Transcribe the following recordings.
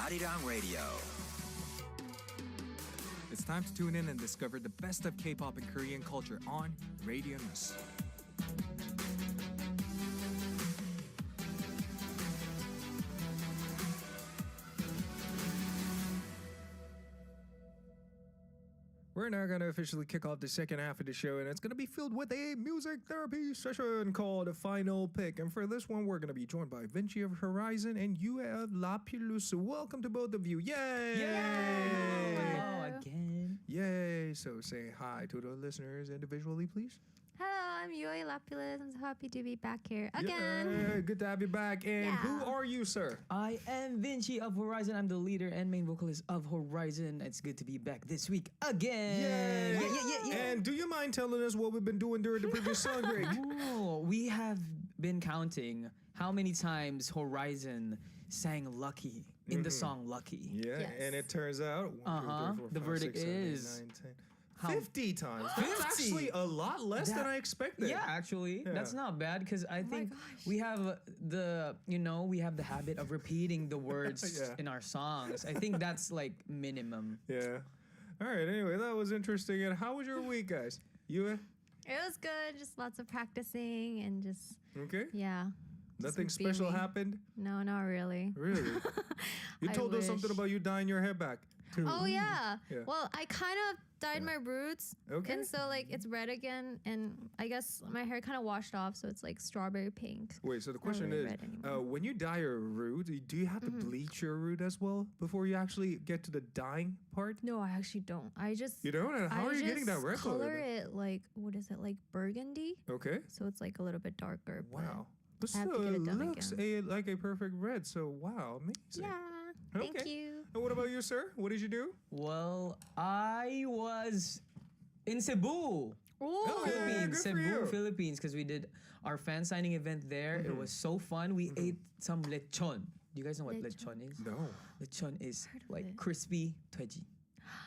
HORI7ON Radio. It's time to tune in and discover the best of K-pop and Korean culture on Radio News. We're now going to officially kick off the second half of the show, and it's going to be filled with a music therapy session called Final Pick. And for this one, we're going to be joined by Vinci of HORI7ON and Yue of La필lu's. Welcome to both of you. Yay! Yay! Hello again. Yay! So say hi to the listeners individually, please. Hello, I'm Yue Lapilus. I'm so happy to be back here again. Yeah, good to have you back. And who are you, sir? I am Vinci of HORI7ON. I'm the leader and main vocalist of HORI7ON. It's good to be back this week again. Yeah. And do you mind telling us what we've been doing during the previous song break? Oh, we have been counting how many times HORI7ON sang Lucky in the song Lucky. Yeah, and it turns out the verdict is 50 times. That's actually a lot less than I expected. Yeah, actually, that's not bad because I think we have we have the habit of repeating the words in our songs. I think that's like minimum. Yeah. All right. Anyway, that was interesting. And how was your week, guys? Yue? It was good. Just lots of practicing and just yeah. Nothing special happened? No, not really. Really? You told us something about you dyeing your hair back too. Oh yeah. Well, I kind of dyed my roots. Okay. And so like it's red again, and I guess my hair kind of washed off, so it's like strawberry pink. Wait, so the question is, when you dye your root, do you have to bleach your root as well before you actually get to the dyeing part? No, I actually don't. You don't? And how are you getting that red color? Color it like, what is it, like burgundy? Okay. So it's like a little bit darker. Wow. This I have to get it done looks like a perfect red. So wow, amazing. Yeah. Thank you. And what about you, sir? What did you do? Well, I was in Cebu. Philippines, Philippines, because we did our fan signing event there. It was so fun. We ate some lechon. Do you guys know what lechon is? No. Lechon is like crispy tweji.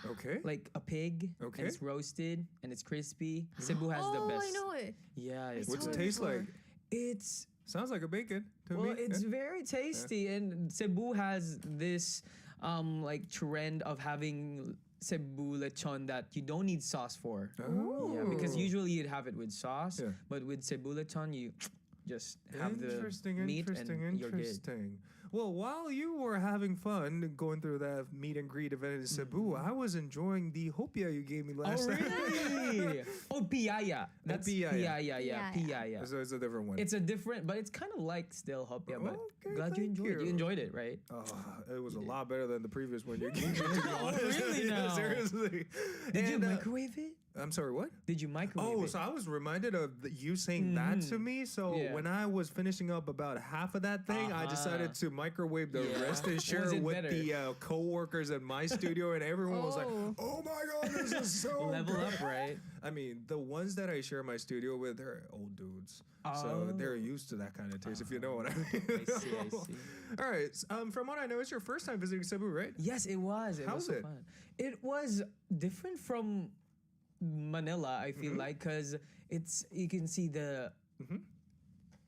Okay. Like a pig. Okay. And it's roasted and it's crispy. Cebu has the best. Oh, I know it. Yeah. What's it taste like? It's... Sounds like a bacon to me. Well, it's very tasty, and Cebu has this like trend of having Cebu lechon that you don't need sauce for. Oh. Yeah, because usually you'd have it with sauce, but with Cebu lechon you just have the meat and you're good. Well, while you were having fun going through that meet and greet event in Cebu, I was enjoying the hopia you gave me last time. Really? Piaya. That's piaya. Yeah, piaya. So it's a different one. It's a different, but it's kind of like still hopia. But glad you enjoyed it. You enjoyed it, right? It was a lot better than the previous one you gave me. Really? No. Seriously. Did you microwave it? I'm sorry, what? Did you microwave it? So I was reminded of you saying that to me. So when I was finishing up about half of that thing, I decided to microwave the rest and share it with the co-workers at my studio, and everyone was like, oh my God, this is so Level good. up, right? I mean, the ones that I share my studio with, they're old dudes. So they're used to that kind of taste, if you know what I mean. I see. All right. From what I know, it's your first time visiting Cebu, right? Yes, it was. It was so fun. It was different from Manila, I feel like, because you can see the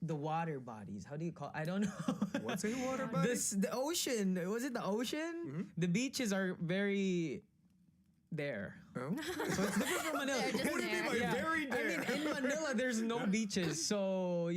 water bodies. How do you call it? I don't know. What's a water body? The ocean. Was it the ocean? The beaches are very there. Oh. So it's different from Manila. What do you mean by very there? I mean, in Manila, there's no beaches. So,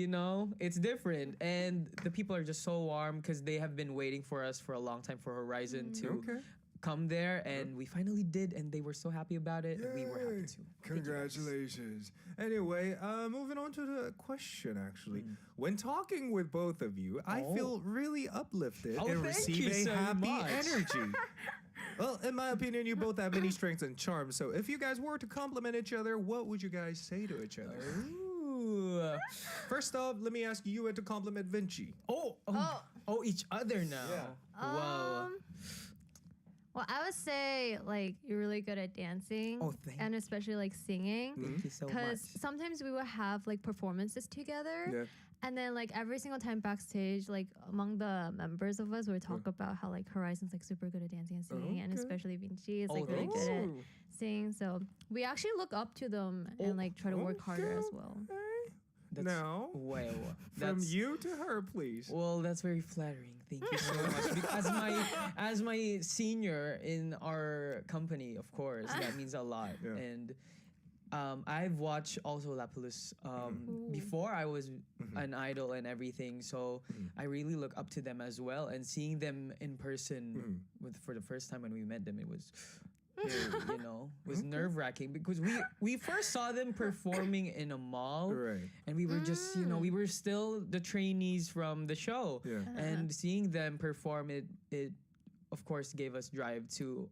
it's different. And the people are just so warm because they have been waiting for us for a long time for HORI7ON to come there, and we finally did, and they were so happy about it, and we were happy too. Congratulations. Anyway, moving on to the question, actually. When talking with both of you, I feel really uplifted and receive a happy energy. Well, in my opinion, you both have many strengths and charms, so if you guys were to compliment each other, what would you guys say to each other? Ooh. First off, let me ask you to compliment Vinci. Each other now. Yeah. Wow. Well, I would say like you're really good at dancing, and especially like singing. Thank you so much. Because sometimes we will have like performances together, and then like every single time backstage, like among the members of us, we talk about how like HORI7ON's like super good at dancing and singing, and especially Vinci is like really good at singing. So we actually look up to them and like try to work harder as well. No. Well, From you to her, please. Well, that's very flattering. Thank you so much. As my senior in our company, of course, that means a lot. Yeah. And I've watched also Lapilus before I was an idol and everything. So I really look up to them as well. And seeing them in person for the first time when we met them, it was was nerve-wracking because we first saw them performing in a mall, Right. and we were just we were still the trainees from the show, and seeing them perform it of course gave us drive to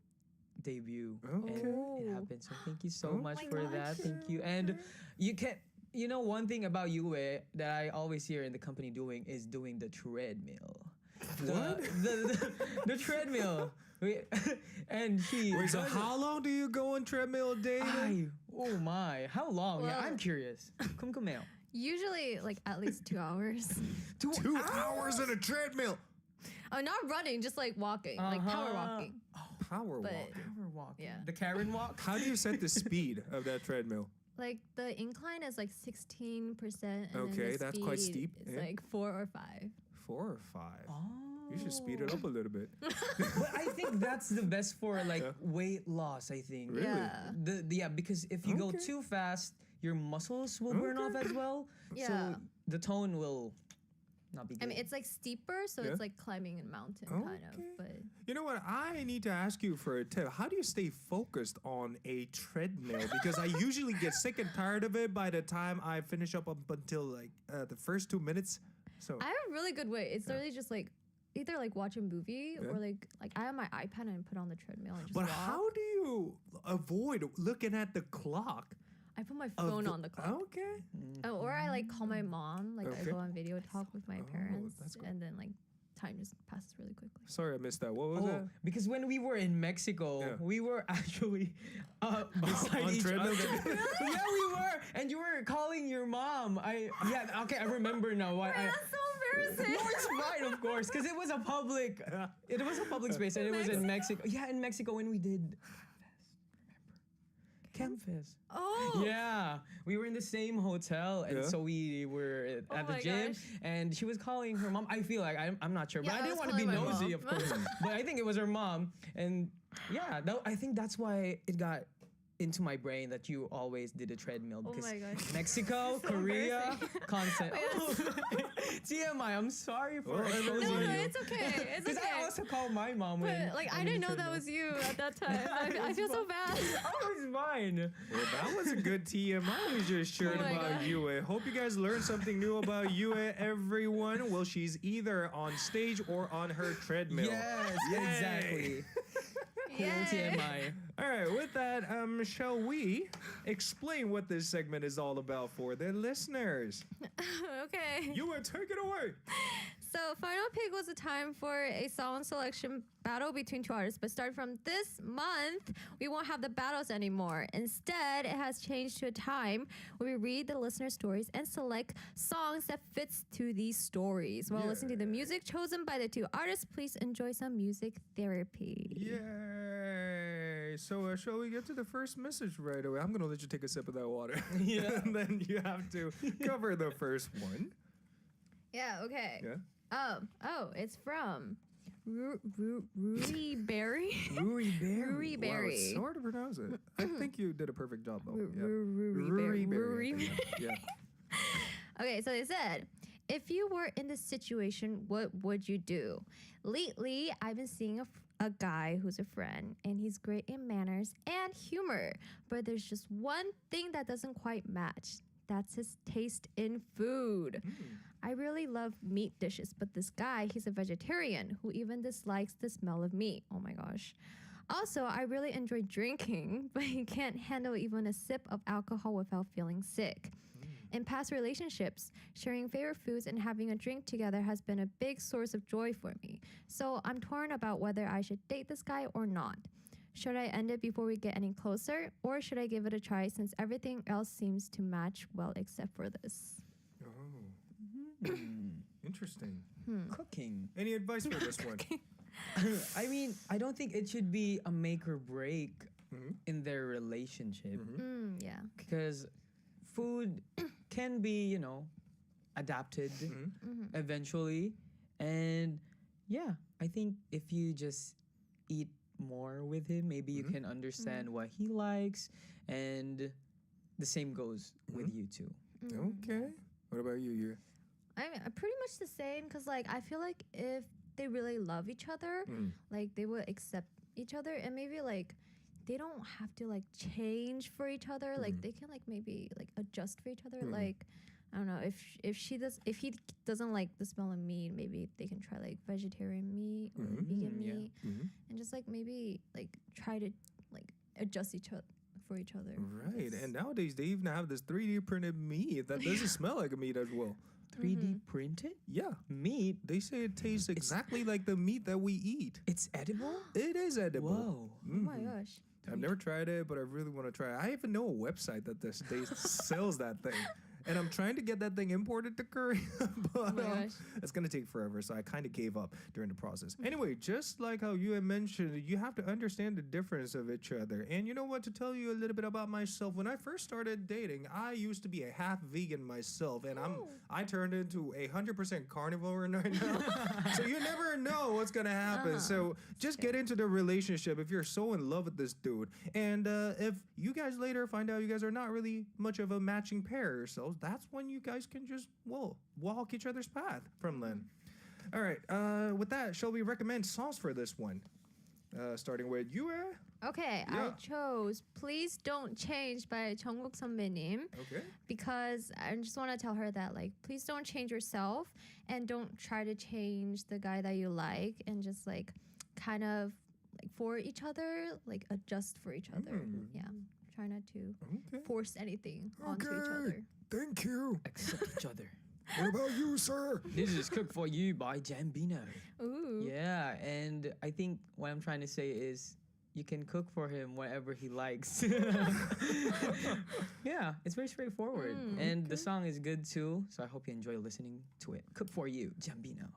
debut, and it happened. So thank you so much for that. Thank you. And one thing about Yue that I always hear in the company doing is doing the treadmill. The treadmill. And she. Wait, so how long do you go on treadmill daily? Oh my, how long? Well, I'm curious. Come out. Usually, like at least 2 hours. 2 hours on a treadmill. Oh, not running, just like walking, like power walking. Power walking. Power walk. Yeah. The Karen walk. How do you set the speed of that treadmill? Like the incline is like 16%. And Okay, then the that's quite steep. It's Yeah. like 4 or 5. 4 or 5. Oh. You should speed it up a little bit. But I think that's the best for like weight loss, I think. Really? Yeah. Because if you go too fast, your muscles will burn off as well. Yeah. So the tone will not be good. I mean, it's like steeper, so it's like climbing a mountain kind of. But You know what? I need to ask you for a tip. How do you stay focused on a treadmill? Because I usually get sick and tired of it by the time I finish up until like the first 2 minutes. So I have a really good way. It's literally just like either like watch a movie or like I have my iPad and put on the treadmill and just But walk. how do you avoid looking at the clock? I put my phone on the clock. Okay. Oh, or I like call my mom. Like I Okay. go on video talk with my parents, that's good. and then like time just passes really quickly. Sorry, I missed that. What was that? Because when we were in Mexico, we were actually beside On each treadmill? other. Yeah, we were, and you were calling your mom. I remember now. Why? That's so embarrassing. No, it's fine, of course, because it was a public space, and it was in Mexico. Yeah, in Mexico when we did Campfest. Oh. Yeah, we were in the same hotel, and so we were at the my gym, gosh. and she was calling her mom. I feel like I'm not sure, but Yeah, I I didn't was want to be calling my nosy, mom. of course. But I think it was her mom, and I think that's why it got into my brain that you always did a treadmill because my gosh. Mexico, Korea, concept. TMI. I'm sorry for exposing No, you. it's okay. It's Because I okay. also called my mom when. But like I did didn't the know that treadmill. was you at that time. I feel so bad. Oh, it's fine. Well, that was a good TMI you just shared Oh my about God. Yue. Hope you guys learned something new about Yue, everyone. Well, she's either on stage or on her treadmill. Yes, Yay. exactly. Cool Yay. TMI. All right, with that, shall we explain what this segment is all about for the listeners? Okay. Yue, take it away. So Final Pick was a time for a song selection battle between 2 artists, but starting from this month, we won't have the battles anymore. Instead, it has changed to a time where we read the listener stories and select songs that fits to these stories. While listening to the music chosen by the 2 artists, please enjoy some music therapy. Yay! So, shall we get to the first message right away? I'm going to let you take a sip of that water. Yeah. And then you have to cover the first one. Yeah, okay. Yeah. It's from Rui Berry. Rui Berry. Rui Wow, Berry. it's hard to pronounce it. I think you did a perfect job, though. Yeah. Rui Berry, I Berry. think, yeah. Okay, so they said, if you were in this situation, what would you do? Lately, I've been seeing a guy who's a friend, and he's great in manners and humor, but there's just one thing that doesn't quite match. That's his taste in food. I really love meat dishes, but this guy, he's a vegetarian who even dislikes the smell of meat. Oh my gosh. Also, I really enjoy drinking, but he can't handle even a sip of alcohol without feeling sick. In past relationships, sharing favorite foods and having a drink together has been a big source of joy for me. So I'm torn about whether I should date this guy or not. Should I end it before we get any closer, or should I give it a try since everything else seems to match well except for this? Oh. Interesting. Cooking. Any advice for this one? I mean, I don't think it should be a make or break in their relationship. Yeah. Because food can be, adapted eventually. And yeah, I think if you just eat more with him, maybe you can understand what he likes, and the same goes with you too. Okay. What about you? You? I'm pretty much the same, because like I feel like if they really love each other, like they would accept each other, and maybe like they don't have to like change for each other. Like they can like maybe like adjust for each other. Like I don't know, if he doesn't like the smell of meat, maybe they can try like vegetarian meat or vegan meat, and just like maybe like try to like adjust each other for each other. Right, and nowadays they even have this 3D printed meat that doesn't smell like a meat as well. 3D printed? Yeah. Meat? They say it tastes exactly like the meat that we eat. It's edible? It is edible. Whoa. Oh my gosh. I've never tried it, but I really want to try it. I even know a website that sells that thing. And I'm trying to get that thing imported to Korea, but it's going to take forever, so I kind of gave up during the process. Anyway, just like how you had mentioned, you have to understand the difference of each other. And you know what, to tell you a little bit about myself, when I first started dating, I used to be a half vegan myself, and I turned into 100% carnivore right now. So you never know what's going to happen. So just get into the relationship if you're so in love with this dude. And if you guys later find out you guys are not really much of a matching pair yourselves, that's when you guys can just, walk each other's path from then. All right, with that, shall we recommend songs for this one? Starting with Yue? Okay, I chose Please Don't Change by 정국 선배님. Okay. Because I just want to tell her that, like, please don't change yourself and don't try to change the guy that you like, and just, like, kind of, like, for each other, like, adjust for each other. Yeah. Try not to force anything onto each other. Thank you. Accept each other. What about you, sir? This is Cook For You by Jambino. Ooh. Yeah, and I think what I'm trying to say is you can cook for him whatever he likes. Yeah, it's very straightforward. And the song is good too, so I hope you enjoy listening to it. Cook For You, Jambino.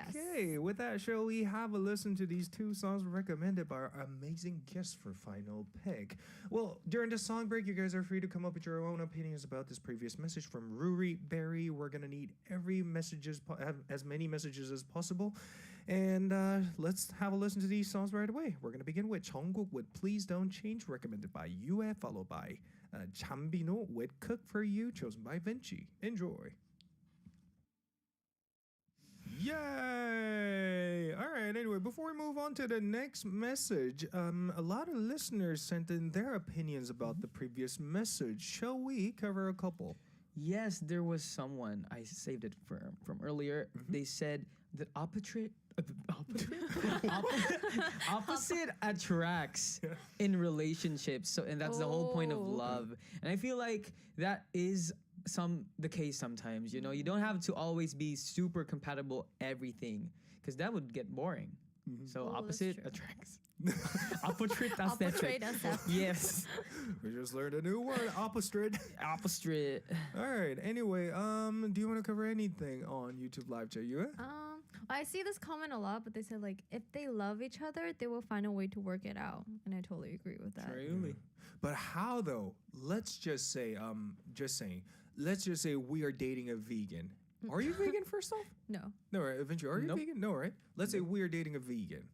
Okay, with that, shall we have a listen to these two songs recommended by our amazing guests for Final Pick? Well, during the song break, you guys are free to come up with your own opinions about this previous message from Ruri Berry. We're going to need as many messages as possible. And let's have a listen to these songs right away. We're going to begin with Jungkook with Please Don't Change, recommended by Yue, followed by Jambino with Cook For You, chosen by Vinci. Enjoy. Yay! All right, anyway, before we move on to the next message, a lot of listeners sent in their opinions about the previous message. Shall we cover a couple? Yes, there was someone, I saved it from earlier. They said that opposite attracts in relationships. So, and that's the whole point of love. And I feel like that is the case sometimes. You know, you don't have to always be super compatible everything, because that would get boring. So opposite attracts. Opposite attracts. Yes. We just learned a new word, opposite. Opposite. All right. Anyway, do you want to cover anything on YouTube Live Chat, Yue? I see this comment a lot, but they said, like, if they love each other, they will find a way to work it out. And I totally agree with that. Truly. But how though? Let's just say, let's just say we are dating a vegan. Are you vegan first off? No. No, right? Eventually, are you vegan? No, right? Let's say we are dating a vegan,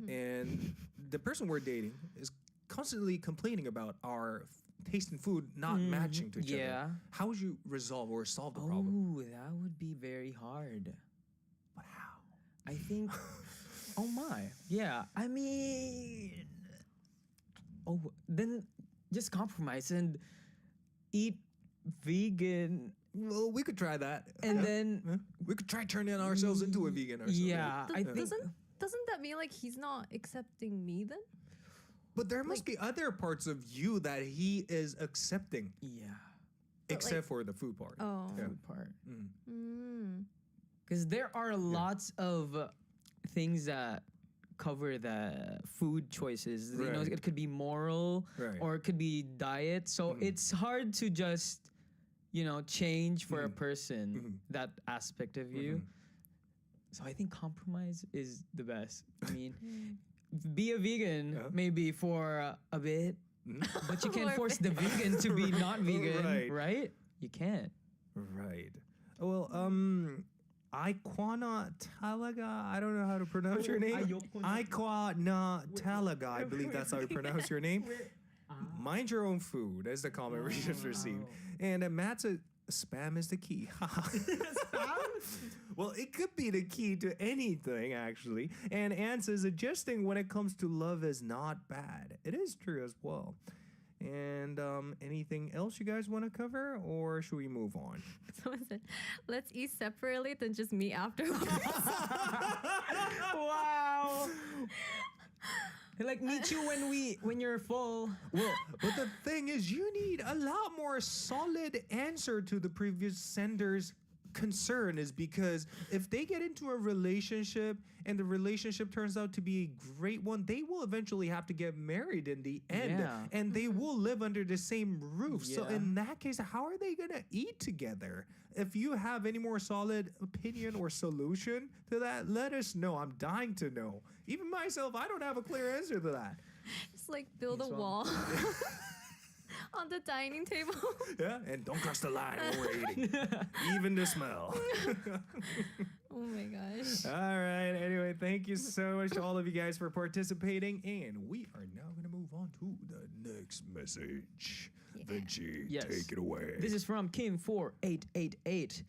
and the person we're dating is constantly complaining about our taste in food not matching to each other. How would you resolve or solve the problem? Oh, that would be very hard. But how? I think. Oh my. Yeah. I mean. Then just compromise and eat vegan. Well, we could try that. And then we could try turning ourselves into a vegan ourselves. Yeah, I think. Doesn't that mean like he's not accepting me then? But there must be other parts of you that he is accepting. Yeah. Except for the food part. Oh. The food part. Because there are lots of things that cover the food choices. You know, it could be moral or it could be diet. So it's hard to just, change for a person, that aspect of you. So I think compromise is the best. I mean, be a vegan maybe for a bit, but you can't force the vegan to be not vegan, right? You can't. Right. Well, Aikwana Talaga. I don't know how to pronounce your name. Aikwana Talaga. I believe that's how you pronounce your name. Mind your own food, as the comment we just received. And Matt said, spam is the key. Well, it could be the key to anything, actually. And Anne says, adjusting when it comes to love is not bad. It is true as well. And anything else you guys want to cover, or should we move on? Someone said, let's eat separately, then just meet afterwards. Wow. Like meet you when you're full. Well, but the thing is, you need a lot more solid answer to the previous sender's concern, is because if they get into a relationship and the relationship turns out to be a great one, they will eventually have to get married in the end, and they will live under the same roof. So in that case, how are they gonna eat together? If you have any more solid opinion or solution to that, let us know. I'm dying to know. Even myself, I don't have a clear answer to that. Just like build a wall on the dining table. Yeah, and don't cross the line when we're eating. Even the smell. Oh my gosh. All right. Anyway, thank you so much to all of you guys for participating. And we are now going to move on to the next message. Vinci, take it away. This is from Kim4888.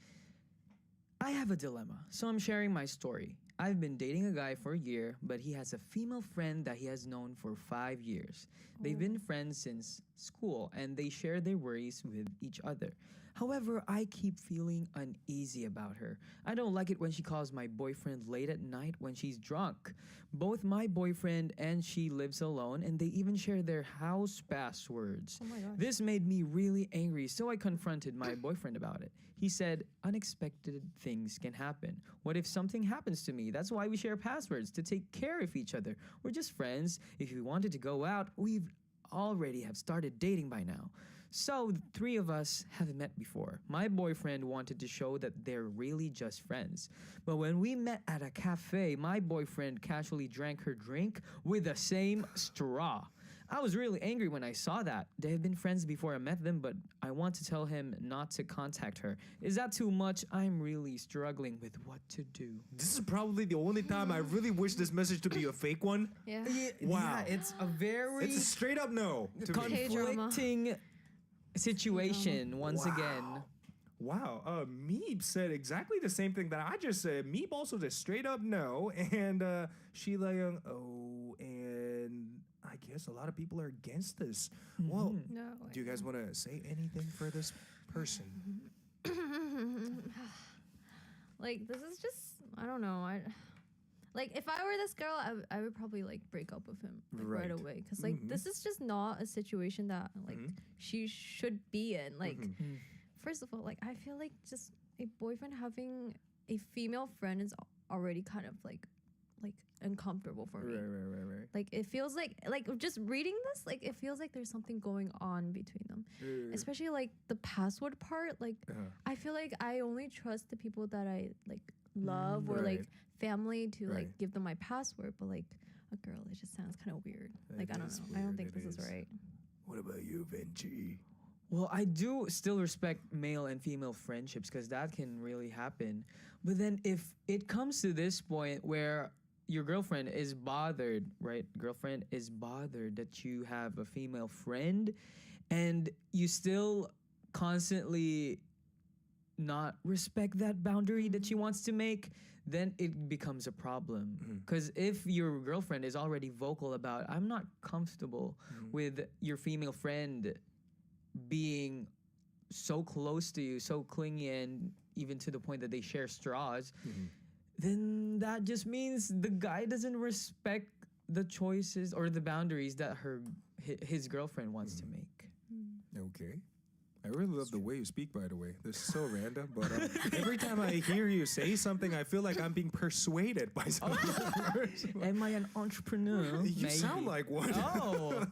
I have a dilemma, so I'm sharing my story. I've been dating a guy for a year, but he has a female friend that he has known for 5 years. They've been friends since school, and they share their worries with each other. However, I keep feeling uneasy about her. I don't like it when she calls my boyfriend late at night when she's drunk. Both my boyfriend and she lives alone, and they even share their house passwords. Oh my gosh. This made me really angry, so I confronted my boyfriend about it. He said, unexpected things can happen. What if something happens to me? That's why we share passwords, to take care of each other. We're just friends. If we wanted to go out, we've already have started dating by now. So the three of us haven't met before. My boyfriend wanted to show that they're really just friends. But when we met at a cafe, my boyfriend casually drank her drink with the same straw. I was really angry when I saw that. They had been friends before I met them, but I want to tell him not to contact her. Is that too much? I'm really struggling with what to do. This is probably the only time I really wish this message to be a fake one. Yeah. Wow. Yeah, it's a very It's a straight up no to me. conflicting situation once again. Wow. Meep said exactly the same thing that I just said. Meep also said straight up no. And Sheila Young, and I guess a lot of people are against this. Well, No. do you guys want to say anything for this person? Like, this is just, I don't know. Like, if I were this girl, I would probably, like, break up with him right away. Because, like, this is just not a situation that, like, she should be in. Like, first of all, like, I feel like just a boyfriend having a female friend is already kind of, like uncomfortable for me. Right. Like, it feels like just reading this, like, it feels like there's something going on between them. Especially, like, the password part. Like, I feel like I only trust the people that I, like, love or, like, family to, like, give them my password. But, like, a girl, it just sounds kind of weird. Like, I don't know. I don't think this is right. What about you, Vinci? Well, I do still respect male and female friendships because that can really happen. But then if it comes to this point where your girlfriend is bothered, right? Girlfriend is bothered that you have a female friend and you still constantly not respect that boundary that she wants to make, then it becomes a problem. Because if your girlfriend is already vocal about, I'm not comfortable with your female friend being so close to you, so clingy, and even to the point that they share straws, then that just means the guy doesn't respect the choices or the boundaries that his girlfriend wants to make. Okay. I really love the way you speak, by the way. This is so random, but every time I hear you say something, I feel like I'm being persuaded by something. Am I an entrepreneur? You sound like one. Oh.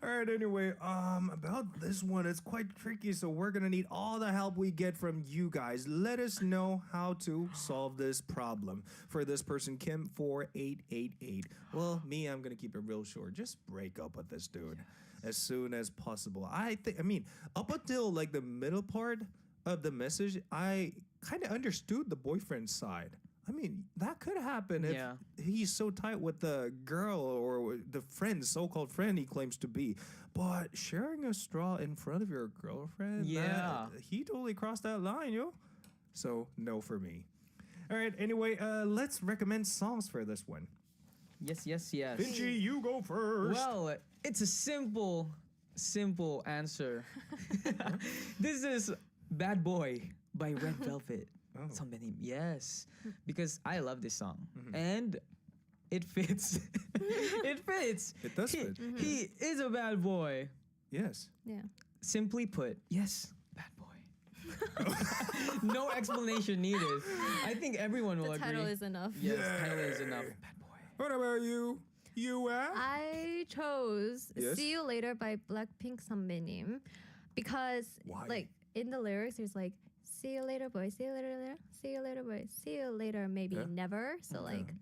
All right, anyway, about this one, it's quite tricky, so we're going to need all the help we get from you guys. Let us know how to solve this problem. For this person, Kim4888. Well, me, I'm going to keep it real short. Just break up with this dude. as soon as possible. I mean, up until like the middle part of the message, I kind of understood the boyfriend's side. I mean, that could happen if he's so tight with the girl or the friend, so-called friend he claims to be. But sharing a straw in front of your girlfriend, he totally crossed that line, yo. So, no for me. All right, anyway, let's recommend songs for this one. Yes. Vinci, you go first. Well, it's a simple answer. This is Bad Boy by Red Velvet. Somebody, yes, because I love this song and it fits. It fits. It does fit. He is a bad boy. Yes. Yeah. Simply put, yes, bad boy. No explanation needed. I think everyone will agree. The title is enough. Yes, title is enough. Bad boy. What about you? I chose "See You Later" by Blackpink 선배님 because like in the lyrics there's like "See you later, boy. See you later. See you later, boy. See you later. Maybe never." So like,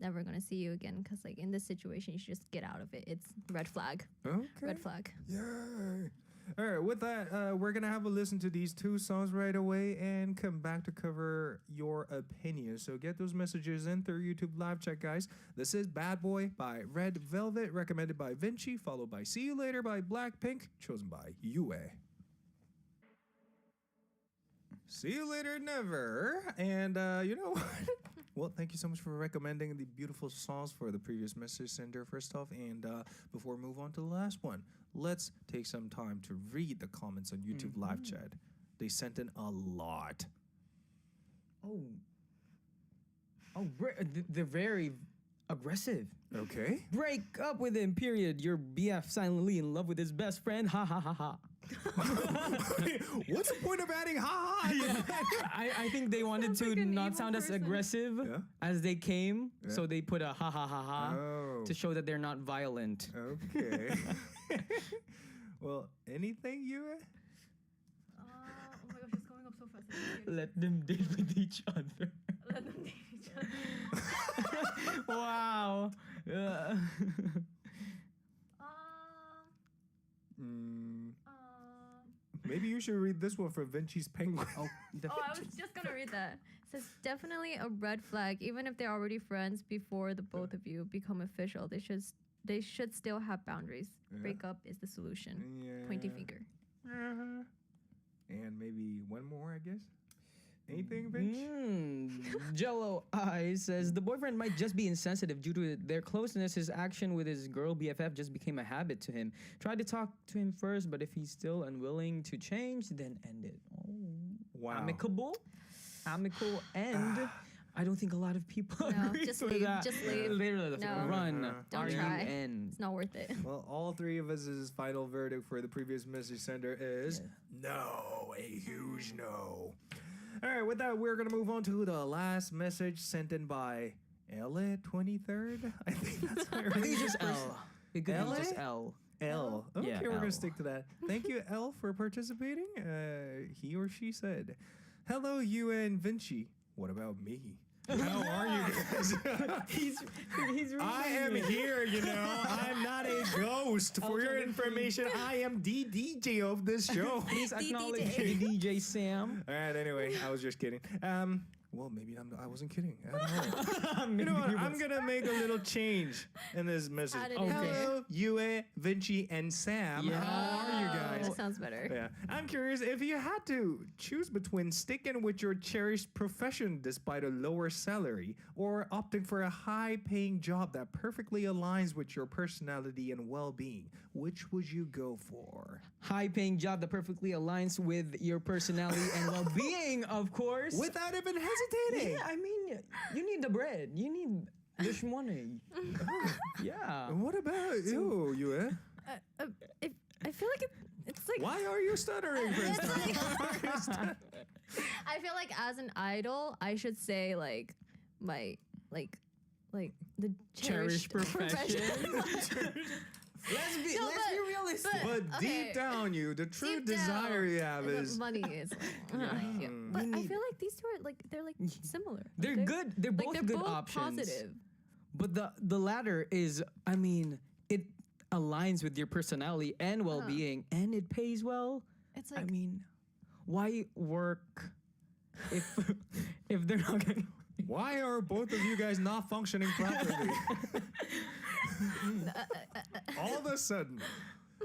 never gonna see you again. Cause like in this situation, you should just get out of it. It's red flag. Okay. Red flag. Yay. All right. With that, we're gonna have a listen to these two songs right away and come back to cover your opinion. So get those messages in through YouTube live chat, guys. This is "Bad Boy" by Red Velvet, recommended by Vinci, followed by "See You Later" by Blackpink, chosen by Yue. See you later, never. And you know what? Well, thank you so much for recommending the beautiful songs for the previous message sender, first off. And before we move on to the last one, let's take some time to read the comments on YouTube live chat. They sent in a lot. They're very aggressive. Okay. Break up with him, period. Your BF silently in love with his best friend. Ha ha ha ha. What's the point of adding ha ha? I think they wanted to like not sound as aggressive as they came, so they put a ha ha ha ha to show that they're not violent. Okay. Well, anything, Yue? Oh my gosh, it's going up so fast. Let them date with each other. Let them date each other. Wow. Maybe you should read this one from Vinci's Penguin. I was just gonna read that. It says definitely a red flag. Even if they're already friends before the both of you become official, they should still have boundaries. Breakup is the solution. Pointy finger. And maybe one more, I guess. Anything, Vince? Jello I says the boyfriend might just be insensitive due to their closeness. His action with his girl BFF just became a habit to him. Tried to talk to him first, but if he's still unwilling to change, then end it. Wow. Amicable end. I don't think a lot of people agree just with leave. that. Just leave. Literally, No. run. Don't try. R-U-N. It's not worth it. Well, all three of us' final verdict for the previous message sender is no, a huge no. All right, with that, we're going to move on to the last message sent in by L23rd. I think that's how I think it's just L. It could be just L. L. Okay, Yeah, we're going L. to stick to that. Thank you, L, for participating. He or she said, "Hello, you and Vinci. What about me? How are you guys?" He's I am here, you know. I'm not a ghost. For your information, I am the DJ of this show. Please acknowledge the DJ Sam. All right, anyway, I was just kidding. Well, maybe I wasn't kidding at all. You know what? I'm going to make a little change in this message. Okay. Hello, Yue, Vinci, and Sam. Yeah. How are you guys? That sounds better. Yeah. I'm curious if you had to choose between sticking with your cherished profession despite a lower salary or opting for a high-paying job that perfectly aligns with your personality and well-being, which would you go for? High-paying job that perfectly aligns with your personality and well-being, of course. Without even hesitating. Yeah, I mean, you need the bread. You need the money. Yeah. What about you, Yue? I feel like it's like. Why are you stuttering, Kristen? I feel like as an idol, I should say like my like the cherished profession. Let's be realistic. But deep down, the true Deep desire down, you have is money is. Yeah. But I feel like these two are like they're like similar. They're good. They're both they're good both options. positive. But the latter is, I mean, aligns with your personality and well-being, and it pays well. It's like, I mean, why work if if they're not gonna? Why are both of you guys not functioning properly? All of a sudden.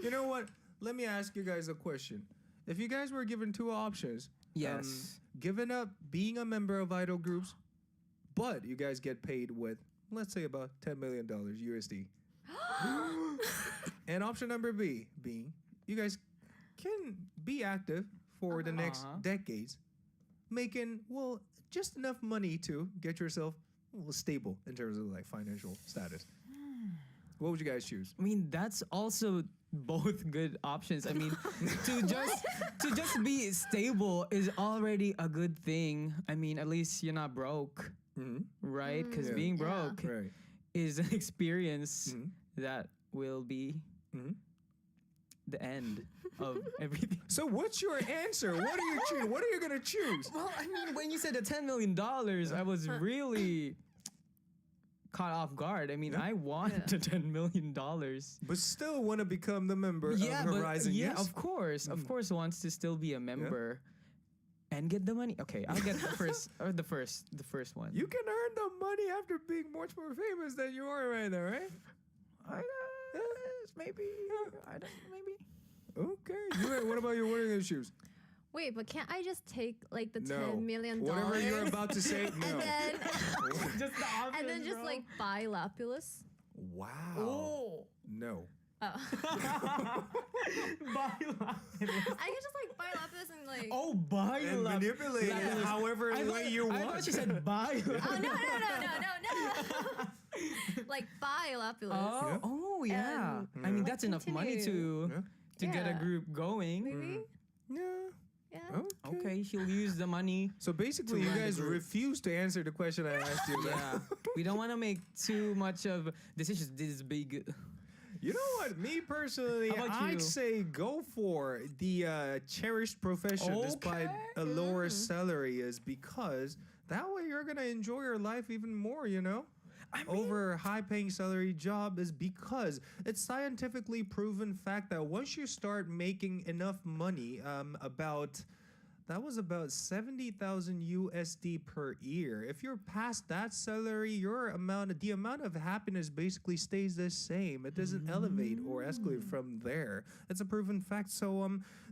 You know what? Let me ask you guys a question. If you guys were given two options, Yes. giving up being a member of idol groups, but you guys get paid with, let's say, about $10 million USD. And option number B being, you guys can be active for the next decades, making, well, just enough money to get yourself stable in terms of like financial status. What would you guys choose? I mean, that's also both good options. I mean, to just be stable is already a good thing. I mean, at least you're not broke, right? Because being broke is an experience that will be the end of everything. So what's your answer? What are you choosing? What are you gonna choose? Well, I mean, when you said the $10 million, I was really caught off guard. I mean, I want the $10 million. But still want to become the member of Horizon, yes? Of course. Of course wants to still be a member and get the money. Okay, I'll get the first one. You can earn the money after being much more famous than you are right now, right? Maybe. I don't maybe. Okay. What about you? What are you going to choose? wait, but can't I just take like the No. $10 million? Whatever you're about to say, no. And then, Just the obvious, and then just bro. like buy Lapulus? Wow. Oh. No. Oh. Buy Lapilus. I can just like buy Lapulus and like. Oh, buy And Lapilus. manipulate it however way you want. I thought you said buy Lapilus. Oh no. Like buy Lapulus. Oh, Yeah. oh yeah. And I mean, that's enough money continue. to get a Yeah. group going. Maybe. Yeah. Yeah. Okay, she'll use the money. So basically, To you run the guys group. refuse to answer the question I asked you. Yeah, we don't want to make too much of decisions this big. You know what? Me personally, How about I'd you? say go for the cherished profession despite a lower salary, is because that way you're gonna enjoy your life even more. You know. Over a high-paying salary job is because it's scientifically proven fact that once you start making enough money, about 70,000 USD per year. If you're past that salary, the amount of happiness basically stays the same. It doesn't elevate or escalate from there. It's a proven fact. So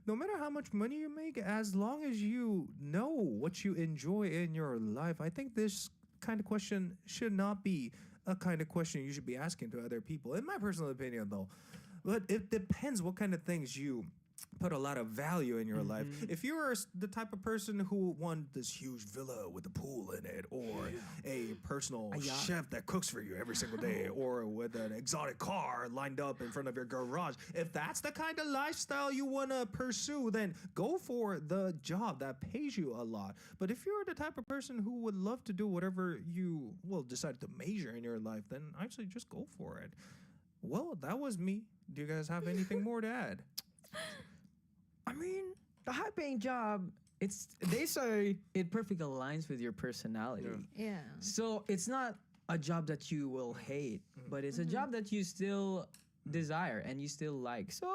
no matter how much money you make, as long as you know what you enjoy in your life, I think this kind of question should not be a kind of question you should be asking to other people, in my personal opinion, though. But it depends what kind of things you put a lot of value in your life. If you're the type of person who want this huge villa with a pool in it, or a personal chef that cooks for you every single day, or with an exotic car lined up in front of your garage, if that's the kind of lifestyle you want to pursue, then go for the job that pays you a lot. But if you're the type of person who would love to do whatever you decide to major in your life, then actually just go for it. Well, that was me. Do you guys have anything more to add? I mean, the high-paying job. They say it perfectly aligns with your personality. Yeah. So it's not a job that you will hate, but it's a job that you still desire and you still like. So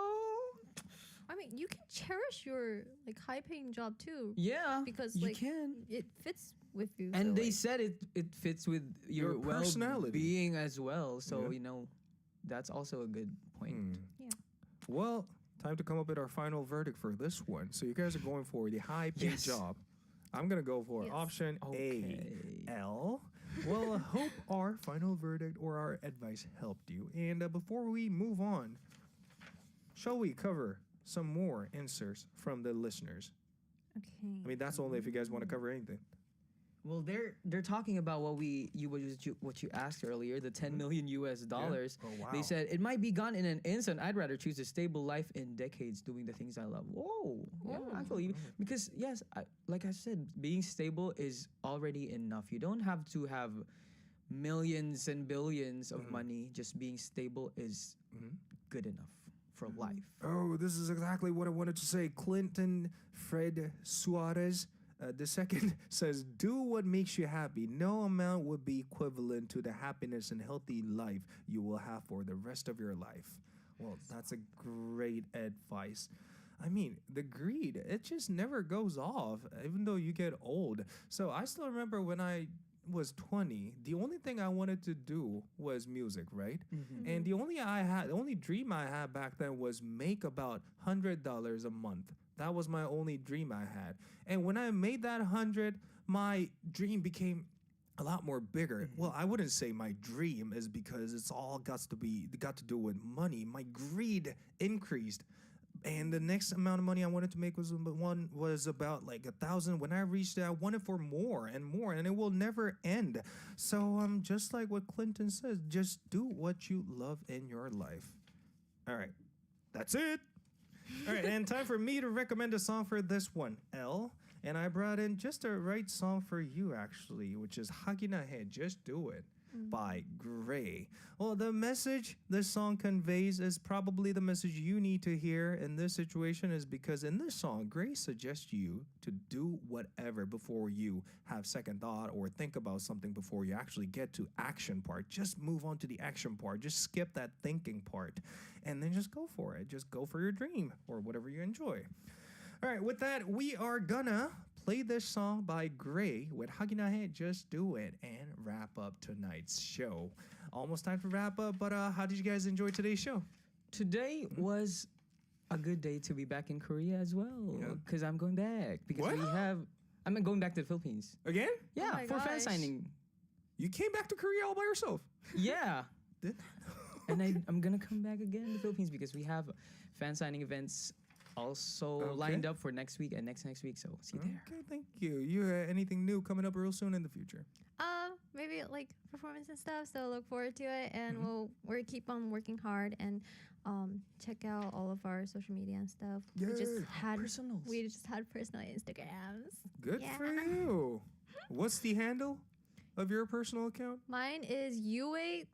I mean, you can cherish your like high-paying job too. yeah, Because you like can. it fits with you. And so, they like, said it fits with your personality. well-being as well. So Yeah. you know, that's also a good point. Yeah. Well, time to come up with our final verdict for this one. So you guys are going for the high-paid Yes. job. I'm going to go for Yes. option Okay. A, L. Well, I hope our final verdict or our advice helped you. And before we move on, shall we cover some more inserts from the listeners? Okay. I mean, that's only if you guys want to cover anything. Well, they're talking about what you asked earlier, the $10 million US dollars. Oh, wow. They said it might be gone in an instant. I'd rather choose a stable life in decades doing the things I love. Whoa, yeah, actually, because yes, like I said, being stable is already enough. You don't have to have millions and billions of money. Just being stable is good enough for life. Oh, this is exactly what I wanted to say. Clinton Fred Suarez. The second says, do what makes you happy. No amount would be equivalent to the happiness and healthy life you will have for the rest of your life. Well, that's a great advice. I mean, the greed, it just never goes off, even though you get old. So I still remember when I was 20, the only thing I wanted to do was music, right? And the only dream I had back then was make about $100 a month. That was my only dream I had. And when I made that 100, my dream became a lot more bigger. Well, I wouldn't say my dream is because it's all got to do with money. My greed increased. And the next amount of money I wanted to make was about like 1,000. When I reached it, I wanted for more and more, and it will never end. So just like what Clinton says, just do what you love in your life. All right, that's it. All right, and time for me to recommend a song for this one, L. And I brought in just the right song for you, actually, which is Haginahe, Just Do It, by Gray. Well, the message this song conveys is probably the message you need to hear in this situation, is because in this song, Gray suggests you to do whatever before you have second thought or think about something before you actually get to action part. Just move on to the action part. Just skip that thinking part and then just go for it. Just go for your dream or whatever you enjoy. All right, with that, we are gonna play this song by Gray with Haginahe, Just Do It, and wrap up tonight's show. Almost time to wrap up, but how did you guys enjoy today's show? Today was a good day to be back in Korea as well, because I'm going back. Because I'm going back to the Philippines. Again? Yeah, for fan signing. You came back to Korea all by yourself? Yeah. And I'm going to come back again to the Philippines because we have fan signing events also lined up for next week and next week, so see you there. Okay, thank you. You anything new coming up real soon in the future? Maybe like performance and stuff, so look forward to it, and we'll keep on working hard, and check out all of our social media and stuff. Yeah. We just had personal Instagrams. Good for you. What's the handle of your personal account? Mine is UANOI.A.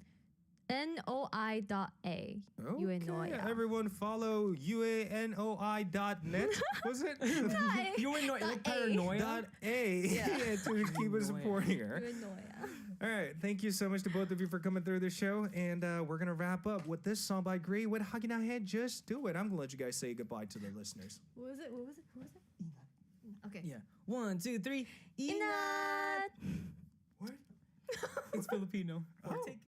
Okay, everyone follow UANOI.net. Was it? UANOI, like paranoia. .A. Yeah, to keep us supporting her. All right, thank you so much to both of you for coming through the show, and we're gonna wrap up with this song by Gray with Haginahe, Just Do It. I'm gonna let you guys say goodbye to the listeners. What was it? Okay. Yeah. 1, 2, 3. Ingat! What? It's Filipino. Oh.